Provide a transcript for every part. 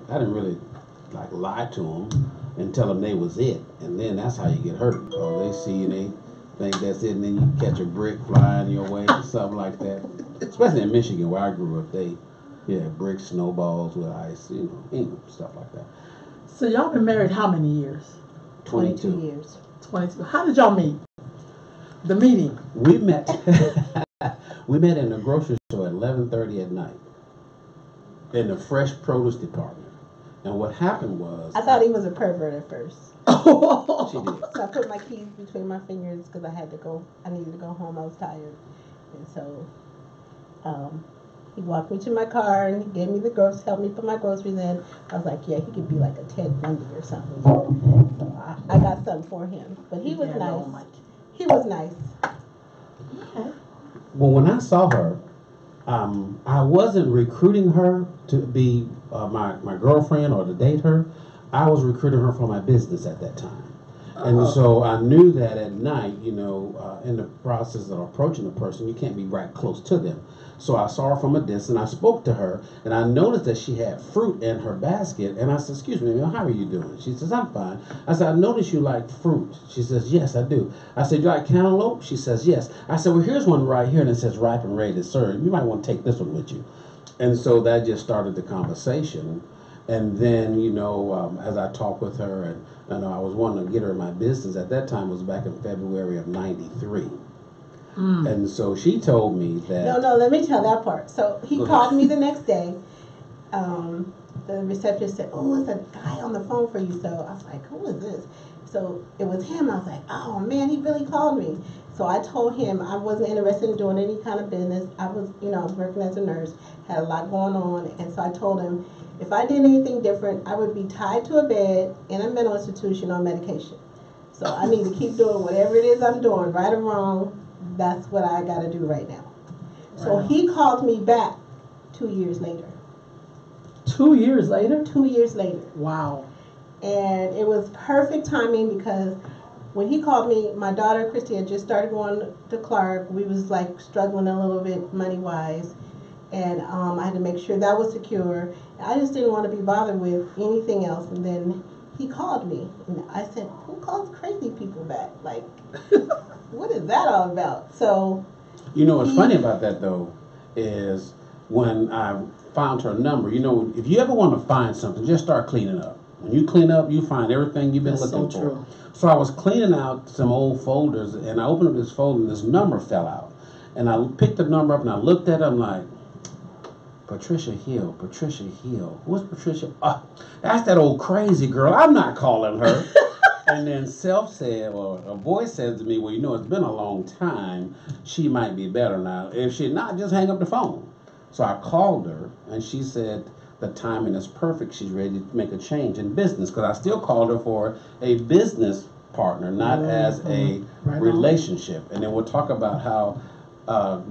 I didn't really like lie to them and tell them they was it, and then that's how you get hurt. Because they see you, they think that's it, and then you catch a brick flying your way, something like that. Especially in Michigan, where I grew up, they yeah bricks, snowballs with ice, stuff like that. So y'all been married how many years? 22 years. 22. How did y'all meet? The meeting. We met. We met in the grocery store at 11:30 at night in the fresh produce department. And what happened was, I thought he was a pervert at first. she did. So I put my keys between my fingers because I had to go. I needed to go home. I was tired, and so he walked me to my car and he gave me the groceries, helped me put my groceries in. I was like, yeah, he could be like a Ted Bundy or something. So I got something for him, but he was nice. He was nice. Okay. Well, when I saw her, I wasn't recruiting her to be my girlfriend or to date her. I was recruiting her for my business at that time. And so I knew that at night, in the process of approaching a person, you can't be right close to them. So I saw her from a distance. I spoke to her, and I noticed that she had fruit in her basket. And I said, "Excuse me, how are you doing?" She says, "I'm fine." I said, "I noticed you like fruit." She says, "Yes, I do." I said, "You like cantaloupe?" She says, "Yes." I said, "Well, here's one right here, and it says ripe and ready to serve. You might want to take this one with you." And so that just started the conversation. And then, as I talked with her, and I was wanting to get her in my business. At that time, it was back in February of '93. And so she told me that. No, let me tell that part. So he called me the next day. The receptionist said, "Oh, it's a guy on the phone for you." So I was like, "Who is this?" So it was him. I was like, "Oh man, he really called me." So I told him I wasn't interested in doing any kind of business. I was working as a nurse, had a lot going on, and so I told him if I did anything different, I would be tied to a bed in a mental institution on medication. So I need to keep doing whatever it is I'm doing, right or wrong. That's what I got to do right now. So he called me back 2 years later. 2 years later? 2 years later. Wow. And it was perfect timing because when he called me, my daughter Christy had just started going to Clark. We was like struggling a little bit money wise, and I had to make sure that was secure. I just didn't want to be bothered with anything else. And then he called me, and I said, "Who calls crazy people back? Like, what is that all about?" So, What's funny about that though is when I found her number. If you ever want to find something, just start cleaning up. When you clean up, you find everything you've been looking for. True. So I was cleaning out some old folders, and I opened up this folder, and this number fell out. And I picked the number up, and I looked at it. I'm like, Patricia Hill. Who's Patricia? That's that old crazy girl. I'm not calling her. And then self said, or a voice says to me, "Well, it's been a long time. She might be better now. If she's not, just hang up the phone." So I called her, and she said the timing is perfect. She's ready to make a change in business, because I still called her for a business partner, not as a relationship. And then we'll talk about how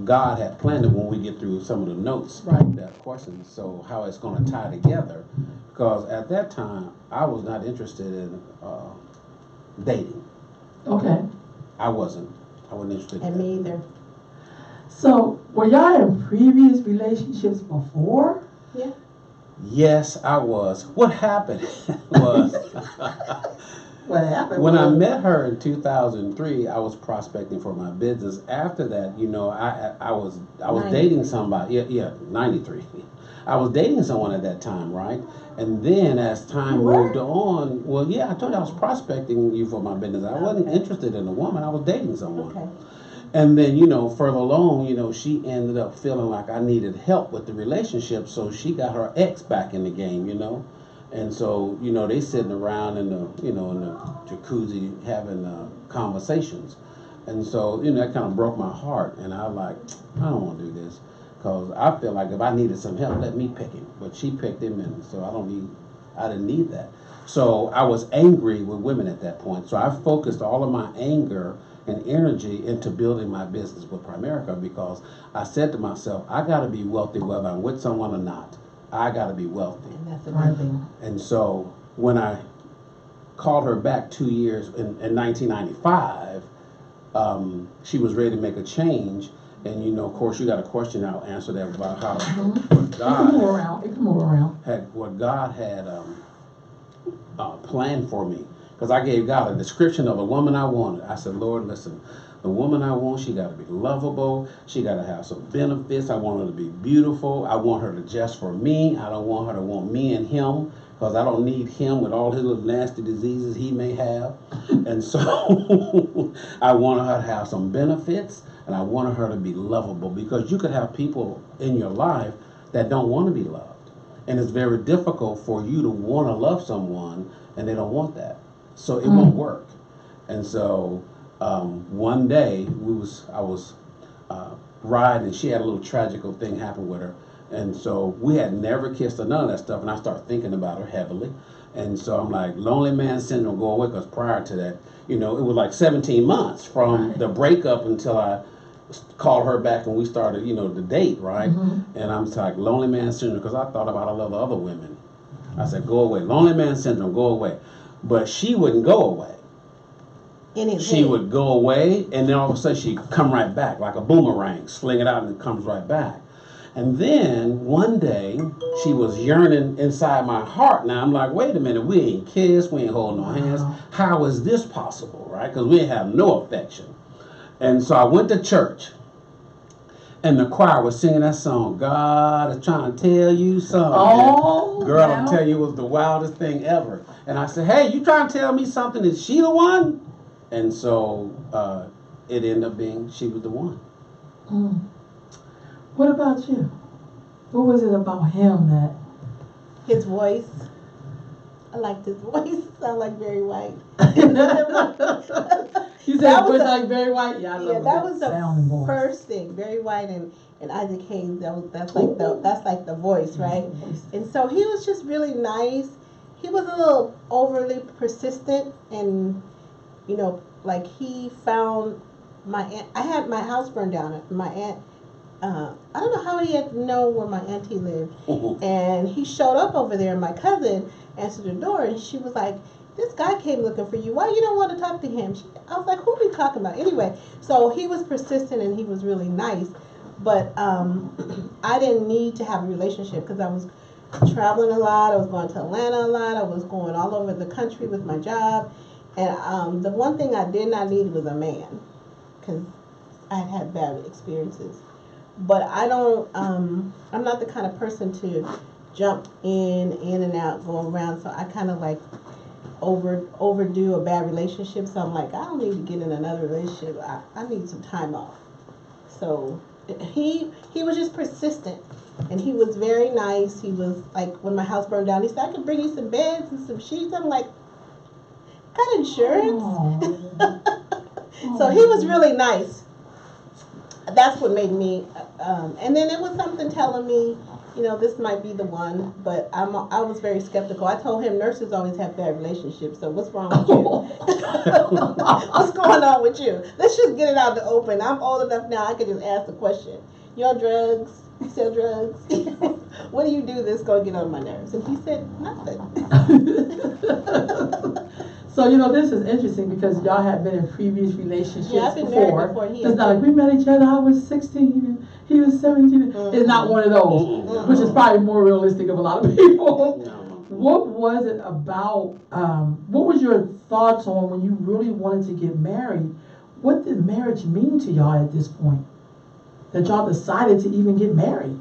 God had planned it when we get through some of the notes, that question. So how it's going to tie together, because at that time I was not interested in dating. Okay. I wasn't interested in and that. me either. So were y'all in previous relationships before? Yeah. Yes, I was. What happened was What happened? when I met her in 2003, I was prospecting for my business. After that, I was 90. dating somebody. Yeah, 93. I was dating someone at that time, right? And then as time moved on, well, yeah, I told you I was prospecting you for my business. I wasn't interested in a woman. I was dating someone. Okay. And then, further along, she ended up feeling like I needed help with the relationship, so she got her ex back in the game, And so, they sitting around in the, in the jacuzzi having conversations. And so, that kind of broke my heart. And I was like, I don't want to do this. Because I feel like if I needed some help, let me pick him. But she picked him, and so I didn't need that. So I was angry with women at that point. So I focused all of my anger and energy into building my business with Primerica, because I said to myself, I got to be wealthy whether I'm with someone or not. I got to be wealthy. And that's a good thing. And so when I called her back 2 years in 1995, she was ready to make a change. And of course, you got a question. I'll answer that about how It can move around. It can move around. what God had planned for me. Because I gave God a description of the woman I wanted. I said, Lord, listen, the woman I want, she got to be lovable. She got to have some benefits. I want her to be beautiful. I want her to just for me. I don't want her to want me and him, because I don't need him with all his little nasty diseases he may have. And so I wanted her to have some benefits, and I wanted her to be lovable, because you could have people in your life that don't want to be loved. And it's very difficult for you to want to love someone and they don't want that. So it won't work. And so one day I was riding, and she had a little tragical thing happen with her. And so we had never kissed or none of that stuff. And I started thinking about her heavily. And so I'm like, lonely man syndrome, go away. Because prior to that, it was like 17 months from the breakup until I called her back and we started, the date, right? And I'm just like, lonely man syndrome, because I thought about all of the other women. I said, go away. Lonely man syndrome, go away. But she wouldn't go away. She would go away, and then all of a sudden she'd come right back, like a boomerang, sling it out and it comes right back. And then one day she was yearning inside my heart. Now I'm like, wait a minute, we ain't kissed, we ain't holding no hands. How is this possible, right? Because we have no affection. And so I went to church, and the choir was singing that song, God is trying to tell you something. Oh, girl, I'm telling you, it was the wildest thing ever. And I said, hey, you trying to tell me something? Is she the one? And so it ended up being she was the one. What about you? What was it about him that? His voice. I liked his voice. Sound like Barry White. You said voice like Barry White? Yeah, I love that was the voice. First thing. Barry White and Isaac Hayes. That's like the voice, right? And so he was just really nice. He was a little overly persistent, and like he found my aunt. I had my house burned down. My aunt. I don't know how he had to know where my auntie lived, and he showed up over there. And my cousin answered the door, and she was like, "This guy came looking for you. Why you don't want to talk to him?" I was like, "Who are we talking about?" Anyway, so he was persistent and he was really nice, but I didn't need to have a relationship because I was traveling a lot. I was going to Atlanta a lot. I was going all over the country with my job, and the one thing I did not need was a man, because I had bad experiences. But I don't. I'm not the kind of person to jump in and out, go around. So I kind of like overdo a bad relationship. So I'm like, I don't need to get in another relationship. I need some time off. So he was just persistent, and he was very nice. He was like, when my house burned down, he said, I can bring you some beds and some sheets. I'm like, got insurance? So he was really nice. That's what made me, and then it was something telling me, this might be the one, but I was very skeptical. I told him nurses always have bad relationships, so what's wrong with you? What's going on with you? Let's just get it out in the open. I'm old enough now, I can just ask the question. You on drugs? You sell drugs? What do you do that's going to get on my nerves? And he said, nothing. So, this is interesting because y'all had been in previous relationships I've been before. Married before. It's not like we met each other, I was 16 and he was 17. It's not one of those, which is probably more realistic of a lot of people. What was it about, what was your thoughts on when you really wanted to get married? What did marriage mean to y'all at this point? That y'all decided to even get married?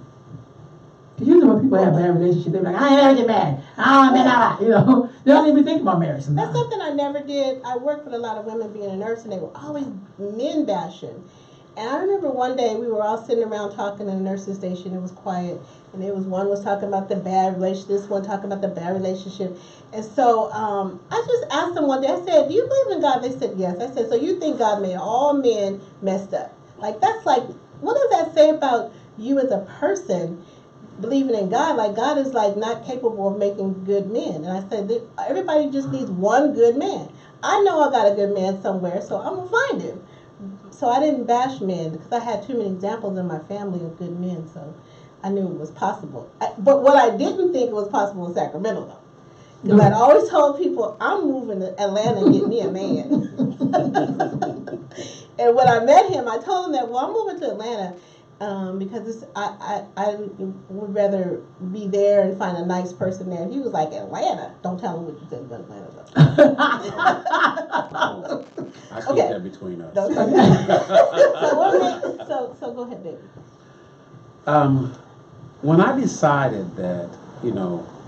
Because usually when people have bad relationships, they're like, I ain't never get married. They don't even think about marriage sometimes. That's something I never did. I worked with a lot of women being a nurse, and they were always men bashing. And I remember one day we were all sitting around talking in the nursing station. It was quiet, and one was talking about the bad relationship, this one talking about the bad relationship. And so I just asked them one day, I said, do you believe in God? They said, yes. I said, so you think God made all men messed up? Like, that's like, what does that say about you as a person? Believing in God, like God is like not capable of making good men. And I said that everybody just needs one good man. I know I got a good man somewhere, so I'm gonna find him. So I didn't bash men because I had too many examples in my family of good men, so I knew it was possible. But what I didn't think it was possible in Sacramento, though, because I'd always told people I'm moving to Atlanta and get me a man. And when I met him, I told him that, well, I'm moving to Atlanta because I would rather be there and find a nice person there. And he was like, Atlanta? Don't tell him what you said about Atlanta, though. I keep that between us. So go ahead, baby. When I decided that,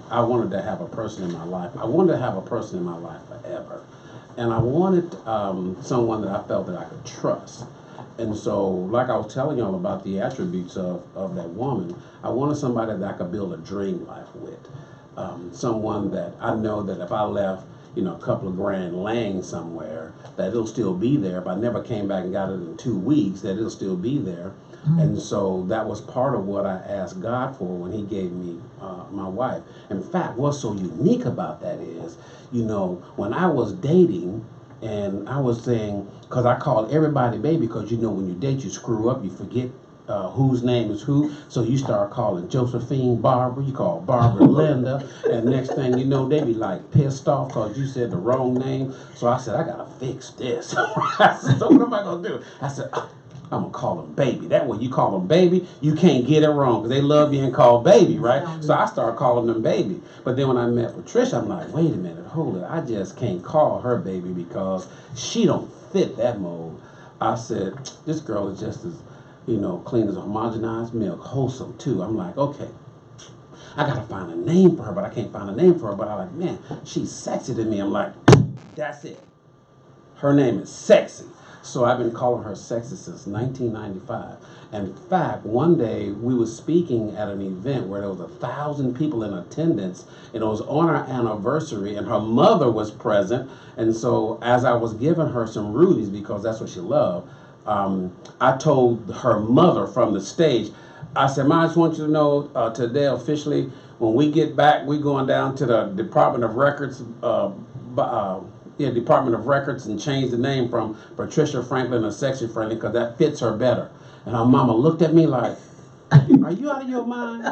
I wanted to have a person in my life, I wanted to have a person in my life forever. And I wanted someone that I felt that I could trust. And so, like I was telling y'all about the attributes of that woman, I wanted somebody that I could build a dream life with. Someone that I know that if I left, a couple of grand laying somewhere, that it'll still be there. If I never came back and got it in 2 weeks, that it'll still be there. Mm-hmm. And so that was part of what I asked God for when He gave me my wife. In fact, what's so unique about that is, when I was dating, and I was saying, because I called everybody baby, because when you date, you screw up, you forget whose name is who. So you start calling Josephine Barbara, you call Barbara Linda, and next thing you know, they be like pissed off because you said the wrong name. So I said, I gotta fix this. I said, so what am I gonna do? I said, I'm gonna call them baby. That way you call them baby, you can't get it wrong because they love being called baby, right? So I started calling them baby. But then when I met Patricia, I'm like, wait a minute, hold it. I just can't call her baby because she don't fit that mold. I said, this girl is just as, clean as a homogenized milk, wholesome too. I'm like, okay, I gotta find a name for her, but I can't find a name for her. But I'm like, man, she's sexy to me. I'm like, that's it. Her name is Sexy. So I've been calling her Sexy since 1995. In fact, one day we were speaking at an event where there was 1,000 people in attendance, and it was on our anniversary, and her mother was present. And so as I was giving her some Rudies, because that's what she loved, I told her mother from the stage, I said, Ma, I just want you to know today officially, when we get back, we're going down to the Department of Records, Department of Records, and change the name from Patricia Franklin to Sexy Franklin because that fits her better. And her mama looked at me like, are you out of your mind?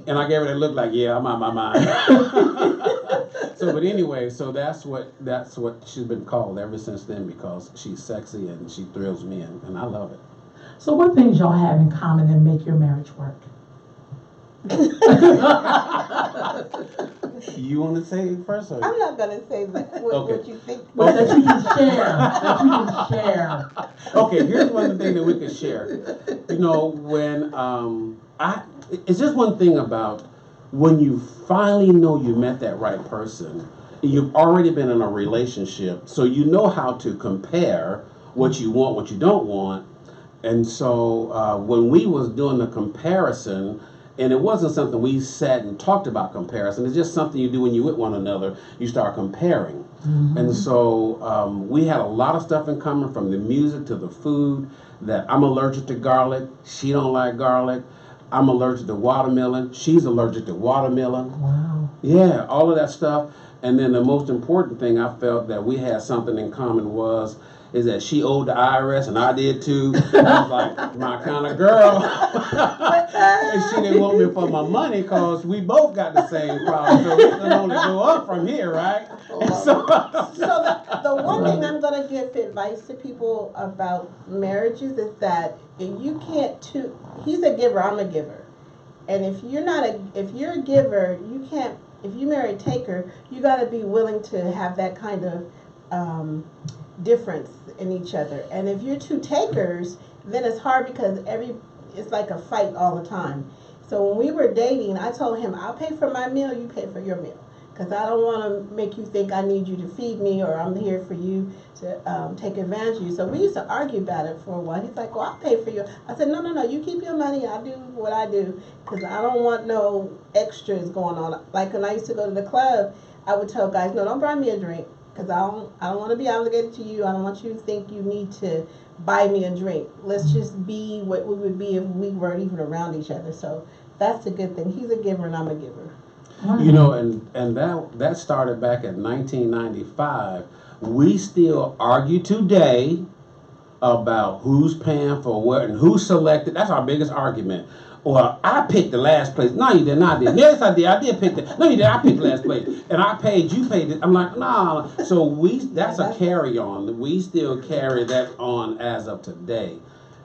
And I gave her that look like, yeah, I'm out of my mind. But anyway, so that's what she's been called ever since then because she's sexy and she thrills me and I love it. So what things y'all have in common that make your marriage work? You want to say it first? Or? I'm not going to say what you think. But that you can share. Okay, here's one thing that we can share. When it's just one thing about when you finally know you met that right person, you've already been in a relationship, so you know how to compare what you want, what you don't want. And so when we was doing the comparison, and it wasn't something we sat and talked about comparison. It's just something you do when you're with one another. You start comparing. Mm-hmm. And so we had a lot of stuff in common, from the music to the food, that I'm allergic to garlic. She don't like garlic. I'm allergic to watermelon. She's allergic to watermelon. Wow. Yeah, all of that stuff. And then the most important thing I felt that we had something in common is that she owed the IRS and I did too. I was like, my kind of girl. And she didn't want me for my money because we both got the same problem. So we can only go up from here, right? So the one thing I'm going to give advice to people about marriages is that you can't he's a giver, I'm a giver. And if you're a giver, you can't, if you marry a taker, you got to be willing to have that kind of difference in each other. And if you're two takers, then it's hard because it's like a fight all the time. So when we were dating, I told him, I'll pay for my meal, you pay for your meal. Because I don't want to make you think I need you to feed me or I'm here for you to take advantage of you. So we used to argue about it for a while. He's like, well, I'll pay for you. I said, no, you keep your money. I'll do what I do because I don't want no extras going on. Like when I used to go to the club, I would tell guys, no, don't buy me a drink because I don't want to be obligated to you. I don't want you to think you need to buy me a drink. Let's just be what we would be if we weren't even around each other. So that's a good thing. He's a giver and I'm a giver. And that started back in 1995. We still argue today about who's paying for what and who selected. That's our biggest argument. Or I picked the last place. No, you did not. Did. Yes, I did. I did pick the. No, you did. I picked the last place, and I paid. You paid it. I'm like, nah. So that's a carry on. We still carry that on as of today.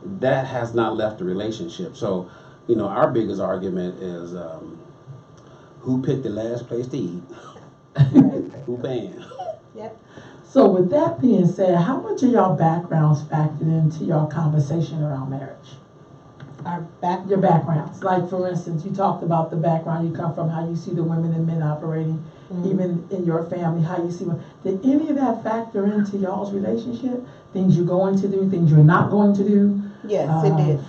That has not left the relationship. So, our biggest argument is who picked the last place to eat. Who banned. Yep. So with that being said, how much of y'all backgrounds factored into your conversation around marriage? Your backgrounds. Like, for instance, you talked about the background you come from, how you see the women and men operating, even in your family, how you see them. Did any of that factor into y'all's relationship? Things you're going to do, things you're not going to do? Yes, it did.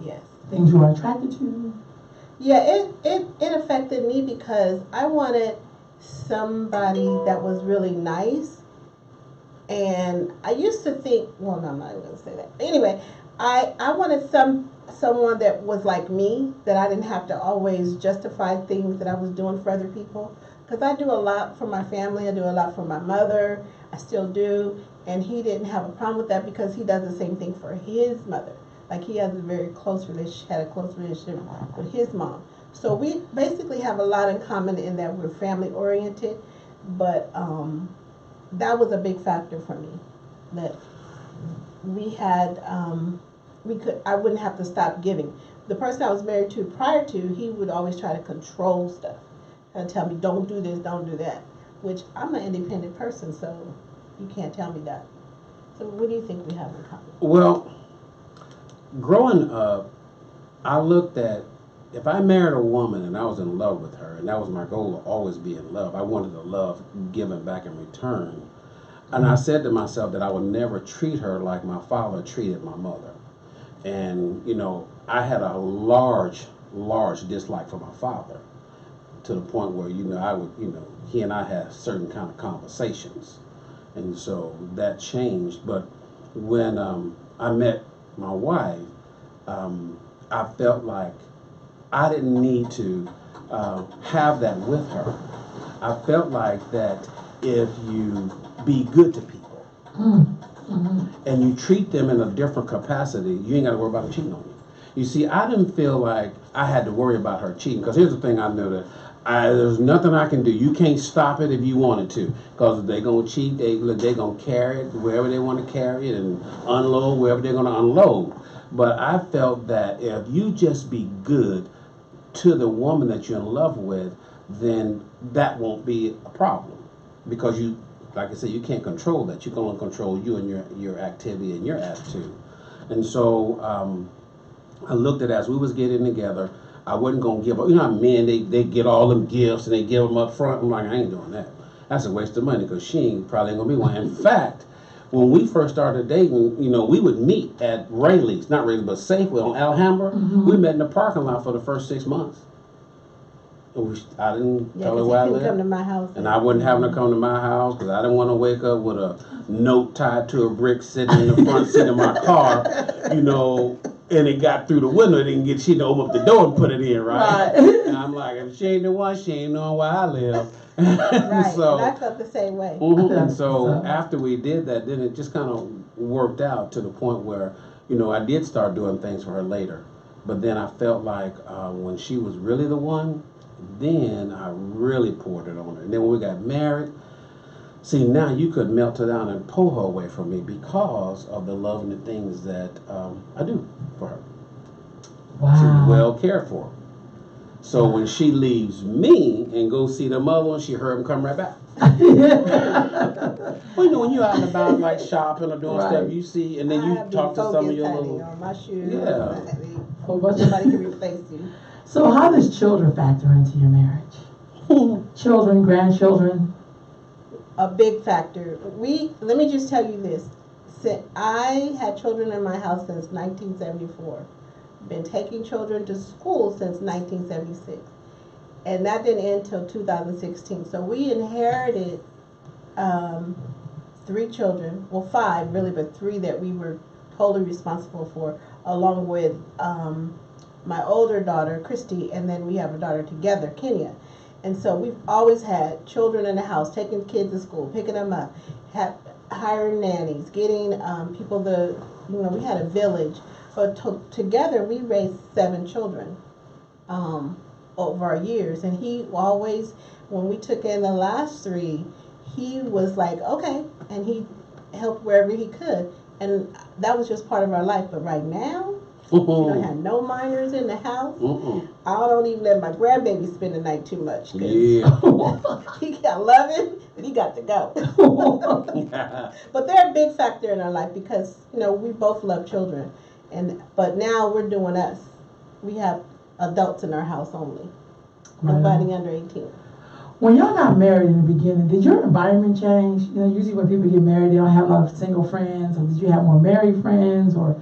Yes. Things you are attracted to? Yeah, it affected me because I wanted somebody that was really nice. And I used to think, well, no, I'm not even going to say that. Anyway, I wanted someone that was like me, that I didn't have to always justify things that I was doing for other people. Because I do a lot for my family. I do a lot for my mother. I still do. And he didn't have a problem with that because he does the same thing for his mother. Like, he has a very close relationship, had a close relationship with his mom. So we basically have a lot in common in that we're family oriented. But that was a big factor for me. That we had, I wouldn't have to stop giving. The person I was married to prior to, he would always try to control stuff and tell me, don't do this, don't do that. Which, I'm an independent person, so you can't tell me that. So what do you think we have in common? Well, growing up, I looked at, if I married a woman and I was in love with her, and that was my goal, to always be in love. I wanted the love given back in return. And I said to myself that I would never treat her like my father treated my mother. And, I had a large dislike for my father, to the point where, I would, he and I had certain kind of conversations. And so that changed. But when I met my wife, I felt like I didn't need to have that with her. I felt like that if you be good to people and you treat them in a different capacity, you ain't got to worry about them cheating on you. You see, I didn't feel like I had to worry about her cheating, because here's the thing I know, that there's nothing I can do. You can't stop it if you wanted to, because they're going to cheat, they're going to carry it wherever they want to carry it and unload wherever they're going to unload. But I felt that if you just be good to the woman that you're in love with, then that won't be a problem, because you, like I said, you can't control that. You can only control you and your activity and your attitude. And so I looked at it as we was getting together. I wasn't gonna give up. You know how men, they get all them gifts and they give them up front. I'm like, I ain't doing that. That's a waste of money, because she ain't probably gonna be one. In fact, when we first started dating, we would meet at Rayleigh's, not Rayleigh's, but Safeway on Alhambra. We met in the parking lot for the first 6 months. I didn't tell her where I lived. Come to my house, and I wouldn't have her come to my house, because I didn't want to wake up with a note tied to a brick sitting in the front seat of my car, and it got through the window. It didn't get, she didn't open up the door and put it in, right? And I'm like, if she ain't the one, she ain't knowing where I live. Right, so, and I felt the same way. And so after we did that, then it just kind of worked out to the point where, I did start doing things for her later. But then I felt like when she was really the one, then I really poured it on her. And then when we got married, see, now you could melt her down and pull her away from me because of the love and the things that I do for her. Wow. She's well cared for. So when she leaves me and goes see the mother one, she heard him come right back. Well, when you're out and about, like shopping or doing stuff, you see, and then you talk to some of your little. On my shoes. Yeah. Somebody can replace you. So how does children factor into your marriage? Children, grandchildren? A big factor. Let me just tell you this. I had children in my house since 1974. Been taking children to school since 1976. And that didn't end until 2016. So we inherited 3 children. Well, 5 really, but 3 that we were totally responsible for, along with my older daughter, Christy, and then we have a daughter together, Kenya. And so we've always had children in the house, taking kids to school, picking them up, hiring nannies, getting people we had a village But together we raised 7 children over our years. And he always, when we took in the last 3, he was like, okay. And he helped wherever he could. And that was just part of our life. But right now, we don't have no minors in the house. I don't even let my grandbaby spend the night too much. Yeah. He got loving, but he got to go. But they're a big factor in our life because, we both love children. But now we're doing us. We have adults in our house only. Nobody under 18. When y'all got married in the beginning, did your environment change? Usually when people get married, they don't have a lot of single friends. Or did you have more married friends? Or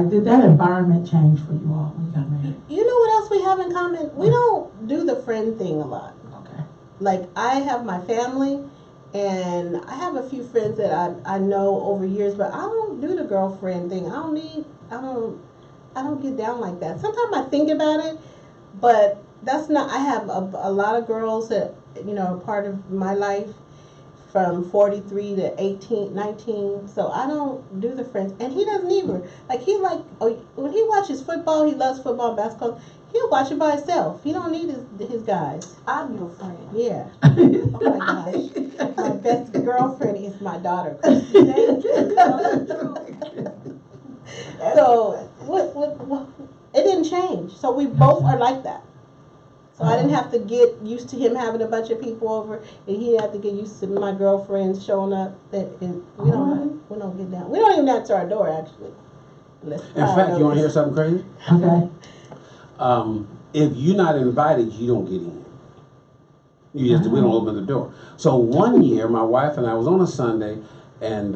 did that environment change for you all when you got married? You know what else we have in common? We don't do the friend thing a lot. Okay. Like, I have my family, and I have a few friends that I know over years, but I don't do the girlfriend thing. I don't get down like that. Sometimes I think about it, but that's not, I have a lot of girls that, are part of my life from 43 to 18, 19. So I don't do the friends. And he doesn't either. When he watches football, he loves football and basketball. He'll watch it by himself. He don't need his guys. I'm your friend. Yeah. Oh my gosh. My best girlfriend is my daughter. So what? It didn't change. So we both are like that. So I didn't have to get used to him having a bunch of people over, and he didn't have to get used to my girlfriends showing up. We don't get down. We don't even answer our door actually. In fact, you want to hear something crazy? Okay. If you're not invited, you don't get in. We don't open the door. So one year, my wife and I was on a Sunday, and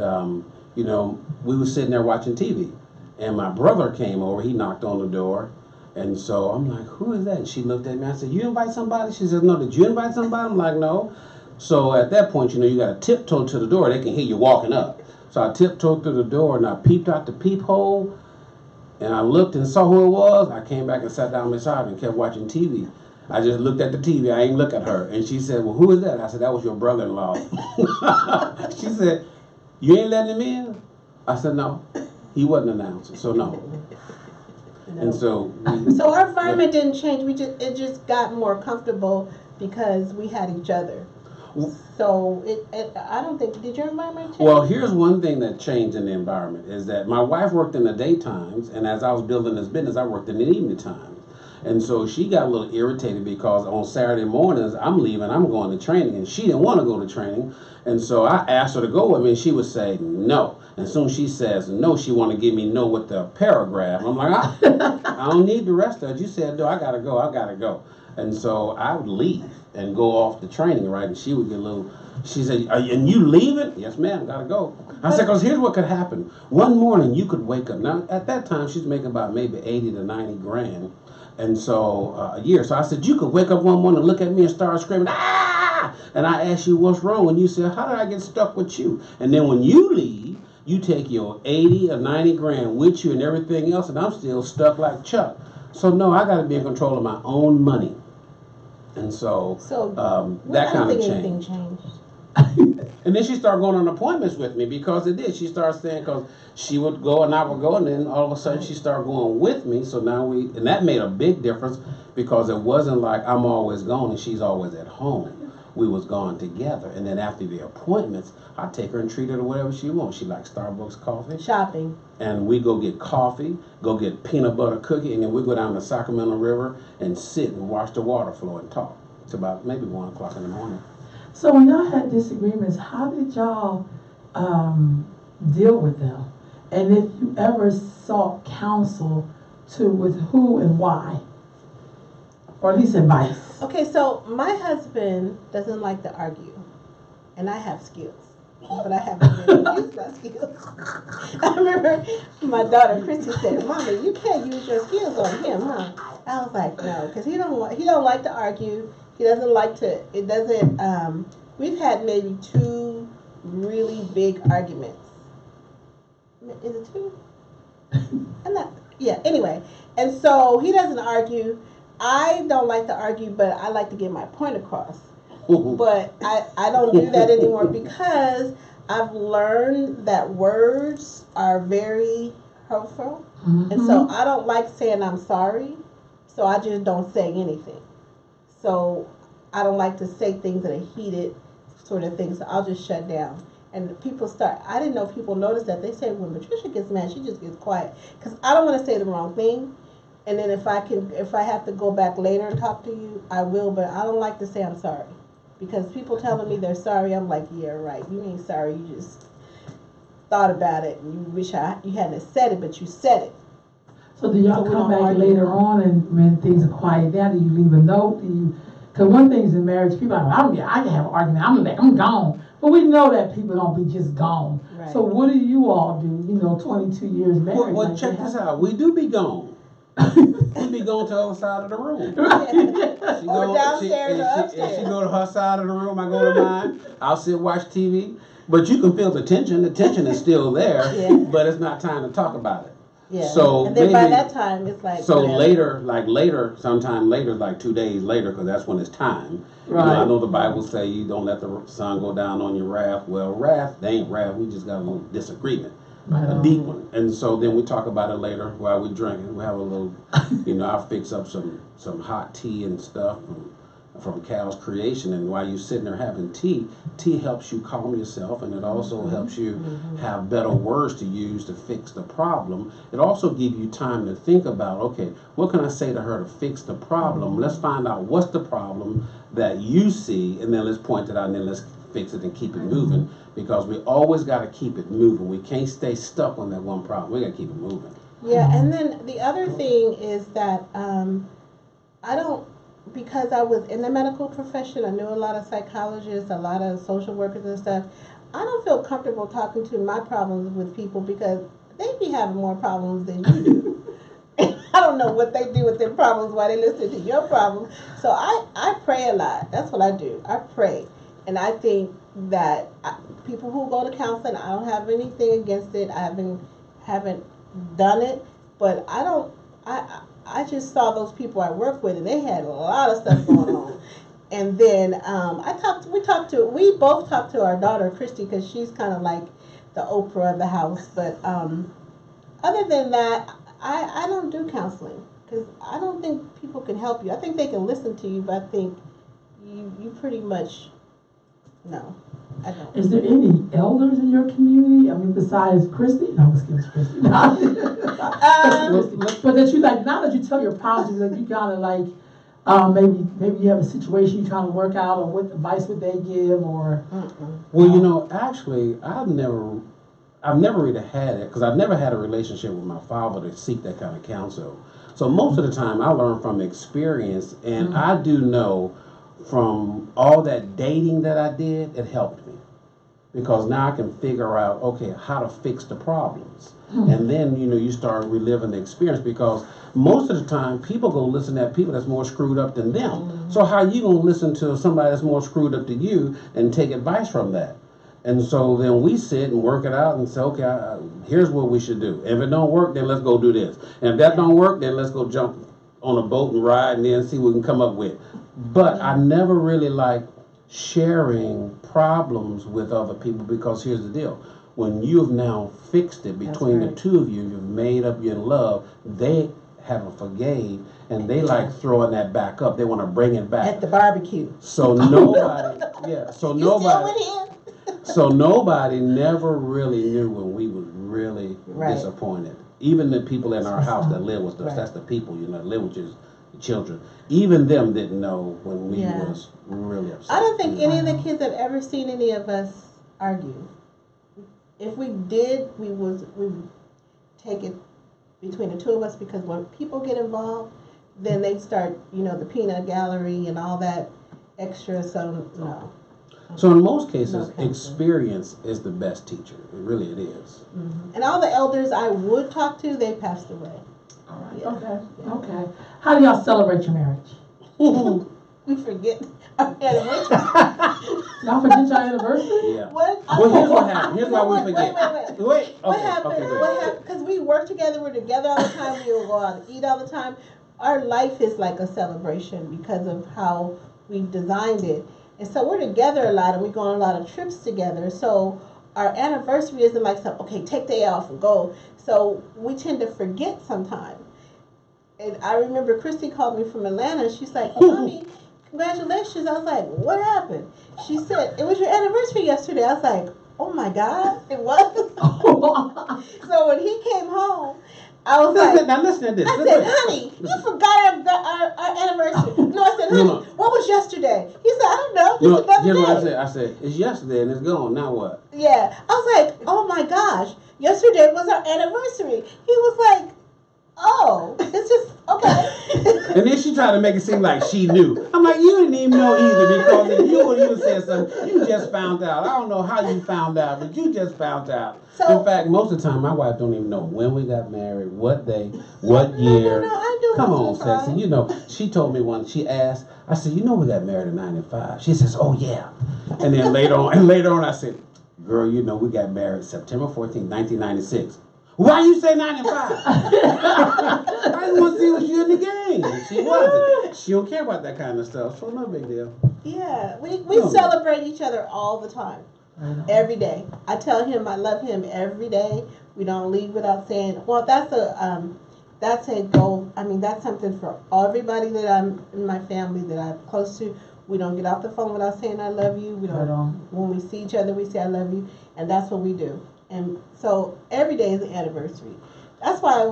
we were sitting there watching TV, and my brother came over. He knocked on the door. And so I'm like, who is that? And she looked at me. I said, you invite somebody? She said, no. Did you invite somebody? I'm like, no. So at that point, you got to tiptoe to the door. They can hear you walking up. So I tiptoed through the door, and I peeped out the peephole, and I looked and saw who it was. I came back and sat down beside her and kept watching TV. I just looked at the TV. I didn't look at her. And she said, well, who is that? I said, that was your brother-in-law. She said, you ain't letting him in? I said, no. He wasn't announced, so no. And so our environment didn't change. It just got more comfortable because we had each other. So I don't think, did your environment change? Well, here's one thing that changed in the environment is that my wife worked in the daytimes, and as I was building this business, I worked in the evening times. And so she got a little irritated because on Saturday mornings, I'm leaving, I'm going to training, and she didn't want to go to training. And so I asked her to go with me, and she would say no. And soon she says no, she want to give me no with the paragraph. I'm like, I don't need the rest of it. You said no, I got to go. And so I would leave and go off to training, right? And she would get a little, she said, and you leaving? Yes, ma'am, got to go. I said, because here's what could happen. One morning you could wake up. Now, at that time, she's making about maybe 80 to 90 grand. And so a year. So I said, you could wake up one morning and look at me and start screaming, ah! And I asked you, what's wrong? And you said, how did I get stuck with you? And then when you leave, you take your 80 or 90 grand with you and everything else, and I'm still stuck like Chuck. So no, I got to be in control of my own money. And so that kind of changed. And then she started going on appointments with me because it did. She started saying, because she would go and I would go, and then all of a sudden she started going with me. So now and that made a big difference because it wasn't like I'm always gone and she's always at home. We was gone together. And then after the appointments, I take her and treat her to whatever she wants. She likes Starbucks coffee. Shopping. And we go get coffee, go get peanut butter cookie, and then we go down the Sacramento River and sit and watch the water flow and talk. It's about maybe 1 o'clock in the morning. So when y'all had disagreements, how did y'all deal with them? And if you ever sought counsel with who and why? Or at least advice. Okay, so my husband doesn't like to argue, and I have skills, but I haven't really used my skills. I remember my daughter Christy said, "Mama, you can't use your skills on him, huh?" I was like, "No," because he don't like to argue. He doesn't like to. It doesn't. We've had maybe 2 really big arguments. Is it 2? I'm not. Yeah. Anyway, and so he doesn't argue. I don't like to argue, but I like to get my point across. But I don't do that anymore because I've learned that words are very hurtful. Mm-hmm. And so I don't like saying I'm sorry. So I just don't say anything. So I don't like to say things that are heated sort of things. So I'll just shut down. And people start, I didn't know people notice that. They say when Patricia gets mad, she just gets quiet. Because I don't want to say the wrong thing. And then if I have to go back later and talk to you, I will. But I don't like to say I'm sorry. Because people telling me they're sorry, I'm like, yeah, right. You ain't sorry. You just thought about it. And you wish you hadn't said it, but you said it. So do y'all So we come don't back argue. later on, and when things are quiet down, do you leave a note? Do you? Because one thing is in marriage, people are like, I can have an argument. I'm gone. But we know that people don't be just gone. Right. So what do you all do? 22 years married. Well, like, check this out. We do be gone. We be going to the other side of the room. She Or go, downstairs or if upstairs. she go to her side of the room, I go to mine. I'll sit watch TV. But you can feel the tension. The tension is still there, Yeah. but it's not time to talk about it. Yeah. So and then by maybe- that time, it's like. So whatever. sometime later, like 2 days later, because that's when it's time. Right. You know, I know the Bible say you don't let the sun go down on your wrath. Well, wrath, they ain't wrath. We just got a little disagreement, a deep one. And so then we talk about it later while we drinking. We have a little, I'll fix up some hot tea and stuff from Cal's creation. And while you're sitting there having tea helps you calm yourself, and it also helps you have better words to use to fix the problem. It also gives you time to think about, okay, what can I say to her to fix the problem? Let's find out what's the problem that you see, and then let's point it out, and then let's fix it and keep it moving, because we always got to keep it moving. We can't stay stuck on that one problem. We got to keep it moving. Yeah, and then the other thing is that I don't, because I was in the medical profession, I knew a lot of psychologists, a lot of social workers and stuff. I don't feel comfortable talking to my problems with people because they be having more problems than you do. I don't know what they do with their problems while they listen to your problems. So I pray a lot. That's what I do. I pray. And I think that people who go to counseling, I don't have anything against it. I haven't done it, but I just saw those people I work with, and they had a lot of stuff going on. And then we both talked to our daughter Christy, because she's kind of like the Oprah of the house. But other than that, I don't do counseling because I don't think people can help you. I think they can listen to you, but I think you pretty much no. I don't. Is there any elders in your community? I mean, besides Christy? No, let's give Christy. But that you like, now that you tell your problems, that you kind of like, maybe you have a situation you're trying to work out, or what advice would they give, or? Well, actually, I've never really had it, because I've never had a relationship with my father to seek that kind of counsel. So most of the time, I learn from experience, and I do know from all that dating that I did, it helped me. Because now I can figure out, okay, how to fix the problems. And then, you start reliving the experience, because most of the time people go listen to people that's more screwed up than them. So how you gonna listen to somebody that's more screwed up than you and take advice from that? And so then we sit and work it out and say, okay, here's what we should do. If it don't work, then let's go do this. And if that don't work, then let's go jump on a boat and ride and then see what we can come up with. But I never really liked sharing problems with other people, because here's the deal. When you've now fixed it between the two of you, you've made up your love, they haven't forgave, and they like throwing that back up. They want to bring it back. At the barbecue. So nobody, so nobody never really knew when we was really disappointed. Even the people in our house that live with us, that's the people, that live with your children. Even them didn't know when we was really upset. I don't think any of the kids have ever seen any of us argue. If we did, we would take it between the two of us, because when people get involved, then they start, the peanut gallery and all that extra. So no. So in most cases, experience is the best teacher. It is. And all the elders I would talk to, they passed away. All right. Okay. How do y'all celebrate your marriage? We forget our anniversary. Y'all forget your anniversary? Yeah. What? Well, here's what happened. Here's why we forget. Wait. Okay, What happened? great. What happened? Because we work together, we're together all the time. We will go out and eat all the time. Our life is like a celebration because of how we've designed it, and so we're together a lot, and we go on a lot of trips together. So our anniversary isn't like some, okay, take day off and go. So we tend to forget sometimes. And I remember Christy called me from Atlanta. She's like, Mommy, congratulations. I was like, what happened? She said, it was your anniversary yesterday. I was like, oh my God, it was? So when he came home, I was like, now listen to this. I said, honey, you forgot our anniversary. No, I said, honey, what was yesterday? He said, I don't know. Just another Here's day. what I said. I said, it's yesterday and it's gone. Now what? Yeah. I was like, oh my gosh, yesterday was our anniversary. He was like, oh, it's just, okay. And then she tried to make it seem like she knew. I'm like, you didn't even know either, because if you would even said something, you just found out. I don't know how you found out, but you just found out. So, in fact, most of the time, my wife don't even know when we got married, what day, what year. No, I do. Come on, Sexy. You know, she told me when she asked, I said, you know we got married in 95. She says, oh yeah. And then later on, I said, girl, you know we got married September 14th, 1996. Why you say 95? I just want to see what you in the game. And she wasn't. She don't care about that kind of stuff, so no big deal. Yeah, we celebrate each other all the time. Every day. I tell him I love him every day. We don't leave without saying, well, that's a goal. I mean, that's something for everybody that I'm in my family that I'm close to. We don't get off the phone without saying I love you. We don't. When we see each other, we say I love you, and that's what we do. And so every day is an anniversary. That's why I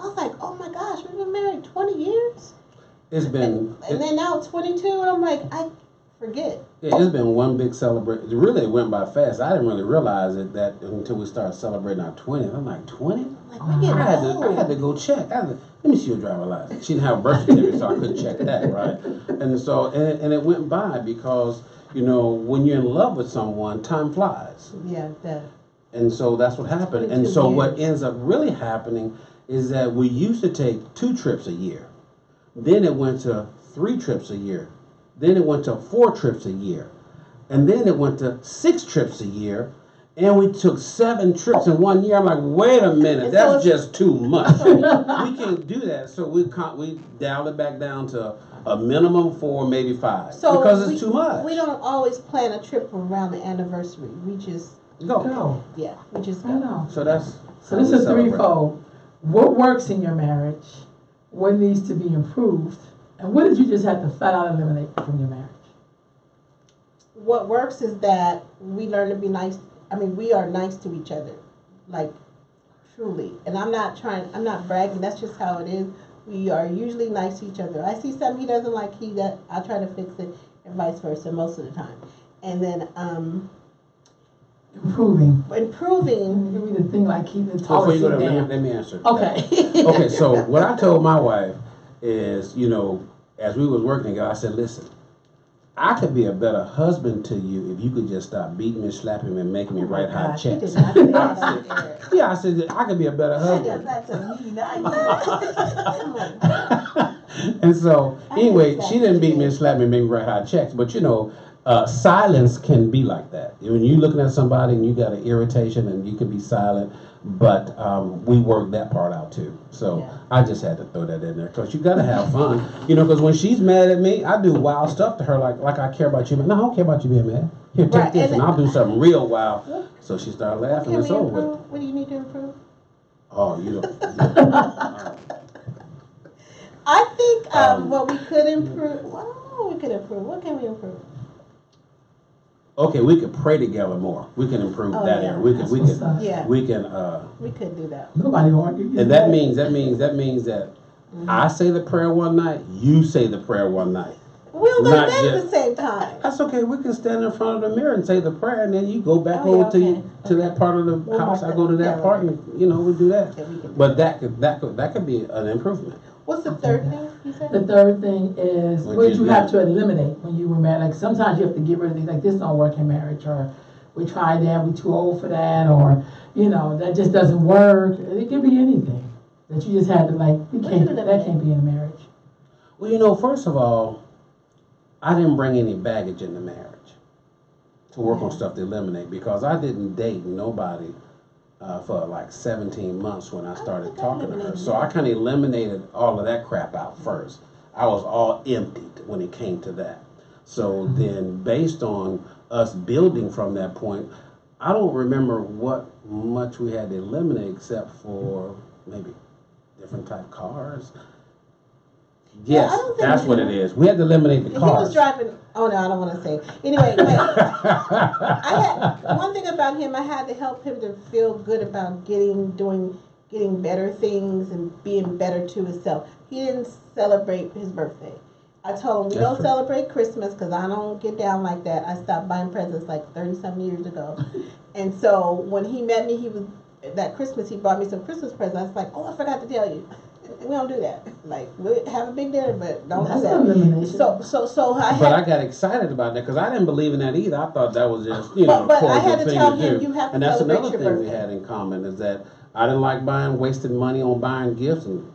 was like, oh my gosh, we've been married 20 years. It's been... And then now 22, and I'm like, I forget. Yeah, it's been one big celebration. Really, it went by fast. I didn't really realize it that until we started celebrating our 20th. I'm like, 20? Like, we're getting old. I had to go check. Let me see your driver's license. She didn't have a birth certificate, so I couldn't check that, right? And so, and it went by because, you know, when you're in love with someone, time flies. Yeah, that. And so that's what happened. And so what ends up really happening is that we used to take 2 trips a year. Then it went to 3 trips a year. Then it went to 4 trips a year. And then it went to 6 trips a year. And we took 7 trips in 1 year. I'm like, wait a minute, and that's just too much. We can't do that. So we dialed it back down to a minimum 4, maybe 5. So because it's too much. We don't always plan a trip around the anniversary. We just go. Yeah, we just go. So that's so this is threefold. What works in your marriage? What needs to be improved? And what did you just have to flat out eliminate from your marriage? What works is that we learn to be nice. I mean, we are nice to each other, like truly. And I'm not bragging. That's just how it is. We are usually nice to each other. I see something he doesn't like, I try to fix it, and vice versa most of the time. And then improving. Improving. Give me the thing like keep the Before you go there, let me answer. Okay. Okay, so what I told my wife is, you know, as we was working together, I said, listen, I could be a better husband to you if you could just stop beating me, slapping me, and making me write high checks. Yeah, I said, I could be a better husband. And so, anyway, she didn't beat me and slap me and make me write high checks. But, you know, silence can be like that. When you're looking at somebody and you got an irritation and you can be silent, but we worked that part out too. So yeah. I just had to throw that in there because you got to have fun. You know, because when she's mad at me, I do wild stuff to her like I care about you. No, I don't care about you being mad. Here, take this, and I'll do something real wild. So she started laughing. It's over with. What do you need to improve? Oh, you don't. I think what we could improve. What can we improve? Okay, we could pray together more. We can improve that area. We could do that. Nobody want you. And that means that I say the prayer one night, you say the prayer one night. We don't go to bed at the same time. That's okay. We can stand in front of the mirror and say the prayer, and then you go back over to that part of the house. I go to that part, and we do that. But that could be an improvement. What's the third thing you said? The third thing is what did you have to eliminate when you were married? Like sometimes you have to get rid of things like this don't work in marriage, or we tried that, we too old for that, or that just doesn't work. It could be anything that you just had to that can't be in a marriage. Well, first of all, I didn't bring any baggage into marriage to work on stuff to eliminate because I didn't date nobody for like 17 months when I started talking to her. So I kind of eliminated all of that crap out first. I was all emptied when it came to that. So then based on us building from that point, I don't remember what much we had to eliminate except for maybe different type cars. Yeah, I Yes, don't think that's what it is. We had to eliminate the he cars. was driving. Oh no, I don't want to say. Anyway, but I had one thing about him. I had to help him to feel good about getting better things and being better to himself. He didn't celebrate his birthday. I told him we That's don't true. celebrate Christmas because I don't get down like that. I stopped buying presents like 30-some years ago. And so when he met me, that Christmas he bought me some Christmas presents. I was like, oh, I forgot to tell you. We don't do that. Like, we have a big dinner, but don't That's do that. an elimination. So I But I had, got excited about that because I didn't believe in that either. I thought that was just, but a I had cordial to thing tell to him do. you have to And that's celebrate another your thing we birthday. had in common is that I didn't like wasting money on buying gifts. And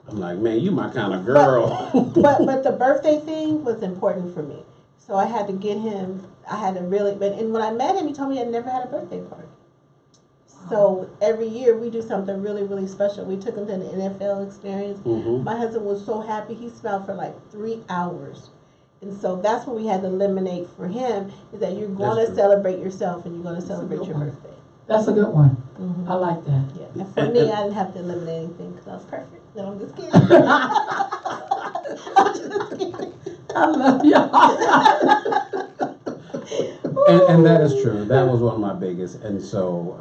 I'm like, man, you my kind of girl. But the birthday thing was important for me. So I had to get him. I had to really. And when I met him, he told me he had never had a birthday party. So every year we do something really, really special. We took him to the NFL experience. Mhm. My husband was so happy. He smiled for like 3 hours. And so that's what we had to eliminate for him is that you're going That's to true. celebrate yourself and you're going to celebrate good your one. birthday. That's a good one. Mhm. I like that. Yeah. And for And- me, and- I didn't have to eliminate anything because I was perfect. No, I'm just kidding. I'm just kidding. I love y'all. And that is true. That was one of my biggest. And so,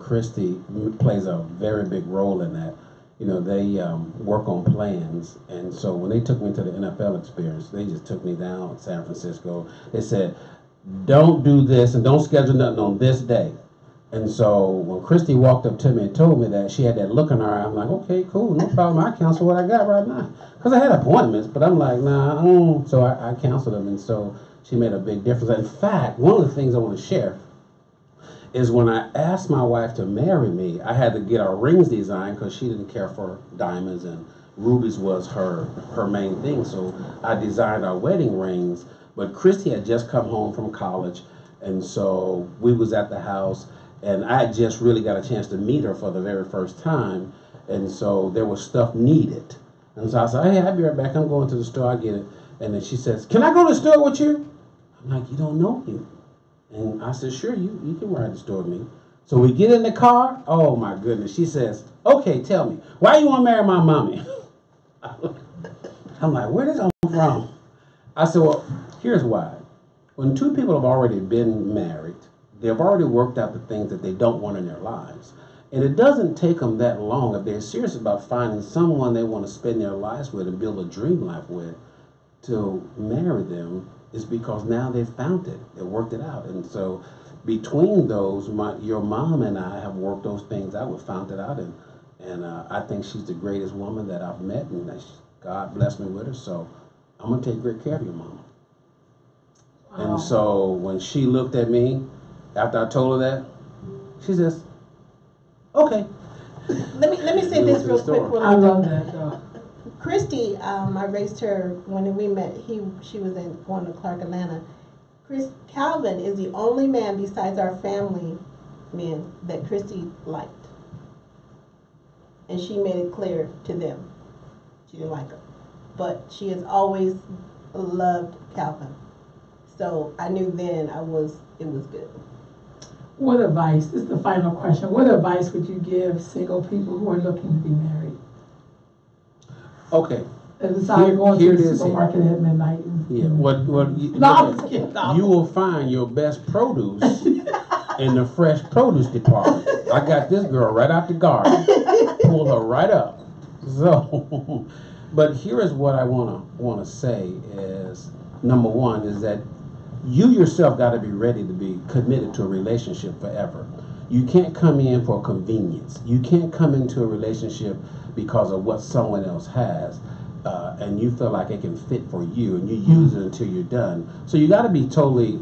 Christy plays a very big role in that. They work on plans. And so when they took me to the NFL experience, they just took me down to San Francisco. They said, don't do this and don't schedule nothing on this day. And so when Christy walked up to me and told me that, she had that look in her eye. I'm like, okay, cool, no problem. I cancel what I got right now. Because I had appointments, but I'm like, nah. So I canceled them. And so she made a big difference. In fact, one of the things I want to share is when I asked my wife to marry me, I had to get our rings designed because she didn't care for diamonds and rubies was her main thing. So I designed our wedding rings. But Christy had just come home from college, and so we was at the house, and I had just really got a chance to meet her for the very first time, and so there was stuff needed. And so I said, hey, I'll be right back. I'm going to the store. I'll get it. And then she says, can I go to the store with you? I'm like, you don't know me. And I said, sure, you can ride the store with me. So we get in the car. Oh, my goodness. She says, okay, tell me, why you want to marry my mommy? I'm like, where did that come from? I said, well, here's why. When two people have already been married, they've already worked out the things that they don't want in their lives. And it doesn't take them that long if they're serious about finding someone they want to spend their lives with and build a dream life with to marry them is because now they've found it. They worked it out. And so between those, your mom and I have worked those things out. We found it out. And I think she's the greatest woman that I've met. And God blessed me with her. So I'm going to take great care of your mama. Wow. And so when she looked at me, after I told her that, she says, okay. Let me say this real quick. I love that, though. Christy, I raised her when we met. She was going to Clark, Atlanta. Calvin is the only man besides our family men that Christy liked, and she made it clear to them she didn't like him, but she has always loved Calvin. So I knew then it was good. What advice, this is the final question, what advice would you give single people who are looking to be married? Okay. And decide going Here to it the is supermarket at midnight. Yeah. What No, I'm just kidding. No. you will find your best produce in the fresh produce department. I got this girl right out the garden. Pull her right up. So, but here is what I wanna say is, number one is that you yourself got to be ready to be committed to a relationship forever. You can't come in for convenience. You can't come into a relationship because of what someone else has, and you feel like it can fit for you, and you use it until you're done. So you got to be totally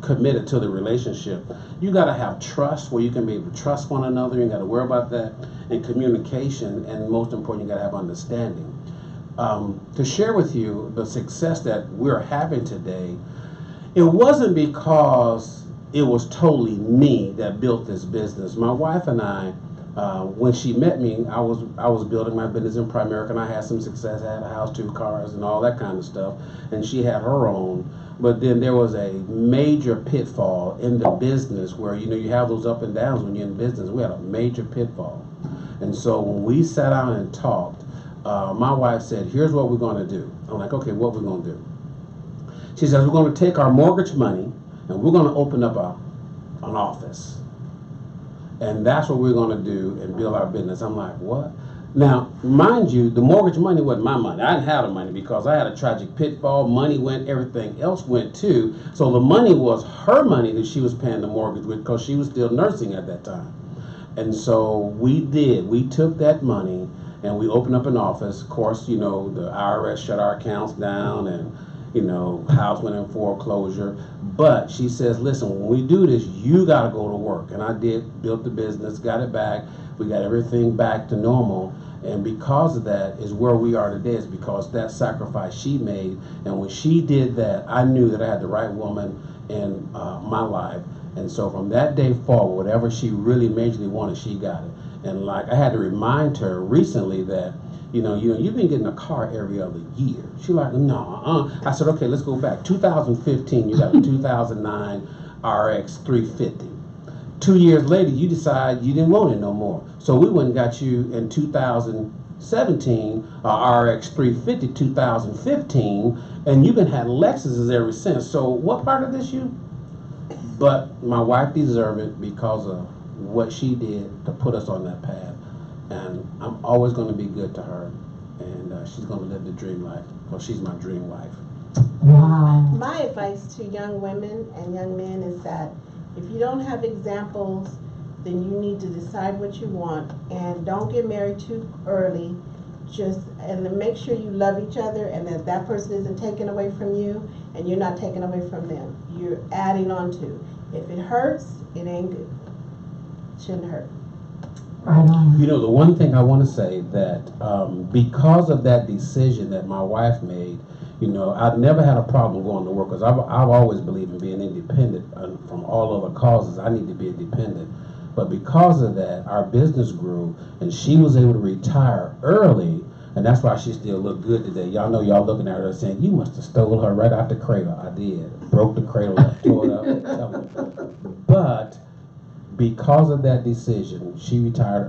committed to the relationship. You got to have trust where you can be able to trust one another. You got to worry about that, and communication, and most important, you got to have understanding. To share with you the success that we're having today, it wasn't because it was totally me that built this business. My wife and I, when she met me, I was building my business in Primerica, and I had some success. I had a house, 2 cars, and all that kind of stuff. And she had her own. But then there was a major pitfall in the business where, you know, you have those up and downs when you're in business. We had a major pitfall. And so when we sat down and talked, my wife said, here's what we're going to do. I'm like, okay, what we're going to do? She says, we're going to take our mortgage money and we're going to open up an office. And that's what we're going to do and build our business. I'm like, what? Now, mind you, the mortgage money wasn't my money. I didn't have the money because I had a tragic pitfall. Money went, everything else went too. So the money was her money that she was paying the mortgage with because she was still nursing at that time. And so we took that money and we opened up an office. Of course, you know, the IRS shut our accounts down and, you know, house went in foreclosure. But she says, listen, when we do this, you got to go to work. And I did, built the business, got it back. We got everything back to normal. And because of that is where we are today, is because that sacrifice she made. And when she did that, I knew that I had the right woman in my life. And so from that day forward, whatever she really majorly wanted, she got it. And like I had to remind her recently that, you know, you've been getting a car every other year. She's like, no, I said, okay, let's go back. 2015, you got a 2009 RX 350. 2 years later, you decide you didn't want it no more. So we went and got you in 2017 RX 350 2015, and you've been had Lexuses ever since. So what part of this you? But my wife deserved it because of what she did to put us on that path. And I'm always going to be good to her, and she's going to live the dream life because she's my dream wife. Wow. My advice to young women and young men is that if you don't have examples, then you need to decide what you want, and don't get married too early. And then make sure you love each other and that that person isn't taken away from you and you're not taken away from them. You're adding on to. If it hurts, it ain't good. It shouldn't hurt. Right on. You know, the one thing I want to say that because of that decision that my wife made, you know, I've never had a problem going to work because I've always believed in being independent from all other causes. I need to be independent. But because of that, our business grew, and she was able to retire early, and that's why she still look good today. Y'all know y'all looking at her saying, you must have stole her right out the cradle. I did. Broke the cradle up, tore it up. But because of that decision, she retired